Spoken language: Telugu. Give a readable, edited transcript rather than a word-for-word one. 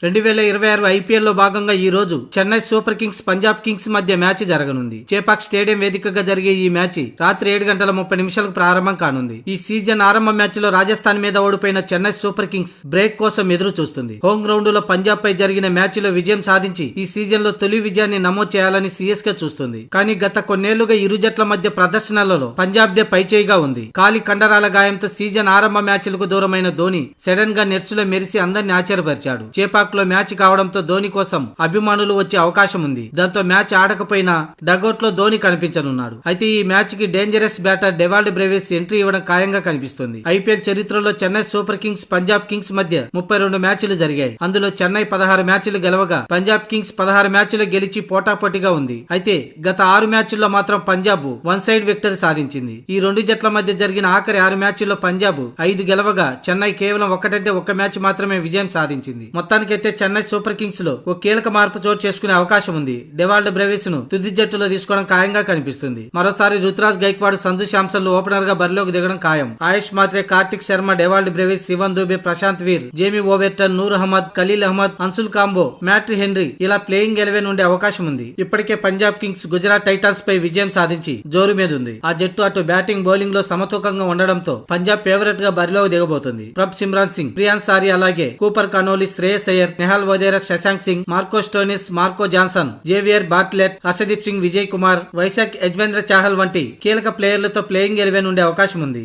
2026 ఐపీఎల్ లో భాగంగా ఈ రోజు Chennai super Kings Punjab Kings మధ్య మ్యాచ్ జరగనుంది. చేపాక్ స్టేడియం వేదికగా జరిగే ఈ మ్యాచ్ రాత్రి 7:30 ప్రారంభం కానుంది. ఈ సీజన్ ఆరంభ మ్యాచ్ లో రాజస్థాన్ మీద ఓడిపోయిన చెన్నై సూపర్ కింగ్స్ బ్రేక్ కోసం ఎదురు చూస్తుంది. హోమ్ గ్రౌండ్ లో పంజాబ్ పై జరిగిన మ్యాచ్ లో విజయం సాధించి ఈ సీజన్ లో తొలి విజయాన్ని నమోదు చేయాలని సీఎస్కే చూస్తుంది. కానీ గత కొన్నేళ్లుగా ఇరు జట్ల మధ్య ప్రదర్శనలలో పంజాబ్ దే పైచేయిగా ఉంది. కాలి కండరాల గాయంతో సీజన్ ఆరంభ మ్యాచ్లకు దూరమైన ధోని సడన్ గా నెట్స్ లో మెరిసి అందరిని ఆశ్చర్యపరిచాడు. చేపాక్ లో మ్యాచ్ కావడంతో ధోని కోసం అభిమానులు వచ్చే అవకాశం ఉంది. దాంతో మ్యాచ్ ఆడకపోయినా డగౌట్ లో ధోని కనిపించనున్నాడు. అయితే ఈ మ్యాచ్ కి dangerous batter Dewald Brevis entry ఇవ్వడం ఖాయంగా కనిపిస్తుంది. ఐపీఎల్ చరిత్రలో Chennai super Kings Punjab Kings మధ్య 32 మ్యాచ్లు జరిగాయి. అందులో చెన్నై 16 మ్యాచ్లు గెలవగా పంజాబ్ కింగ్స్ 16 మ్యాచ్లు గెలిచి పోటాపోటీగా ఉంది. అయితే గత 6 మ్యాచ్ల్లో మాత్రం పంజాబ్ వన్ సైడ్ విక్టరీ సాధించింది. ఈ రెండు జట్ల మధ్య జరిగిన ఆఖరి 6 మ్యాచ్ల్లో పంజాబ్ 5 గెలవగా చెన్నై కేవలం ఒక్క మ్యాచ్ మాత్రమే విజయం సాధించింది. మొత్తానికైతే చెన్నై సూపర్ కింగ్స్ లో ఓ కీలక మార్పు చోటు చేసుకునే అవకాశం ఉంది. డెవాల్డ్ బ్రేవిస్ ను తుది జట్టులో తీసుకోవడం ఖాయంగా కనిపిస్తుంది. మరోసారి రుతురాజ్ గైక్వాడ్, సంజు శాంసన్ ఓపెనర్ గా బరిలోకి దిగడం ఖాయం. Ayush Mhatre, Kartik Sharma, Dewald Brevis, Shivam Dube, Prashant Veer, Jamie Overton, Noor Ahmad, Khaleel Ahmed, Anshul Kamboj, Matt Henry ఇలా ప్లేయింగ్ 11 ఉండే అవకాశం ఉంది. ఇప్పటికే పంజాబ్ కింగ్స్ గుజరాత్ టైటాన్స్ పై విజయం సాధించి జోరు మీద ఉంది. ఆ జట్టు అటు బ్యాటింగ్ బౌలింగ్ లో సమతూకంగా ఉండడంతో పంజాబ్ ఫేవరెట్ గా బరిలోకి దిగబోతుంది. ప్రభ్ సిమ్రాన్ సింగ్, ప్రియాన్ సారీ, అలాగే Cooper Connolly, Shreyas Iyer, Nehal Wadhera, Shashank Singh, Marco Stoinis, Marco Jansen, Xavier Bartlett, Harshdeep Singh, Vijay Kumar, Vyshak Yuzvendra Chahal వంటి కీలక ప్లేయర్లతో ప్లేయింగ్ 11 ఉండే అవకాశం ఉంది.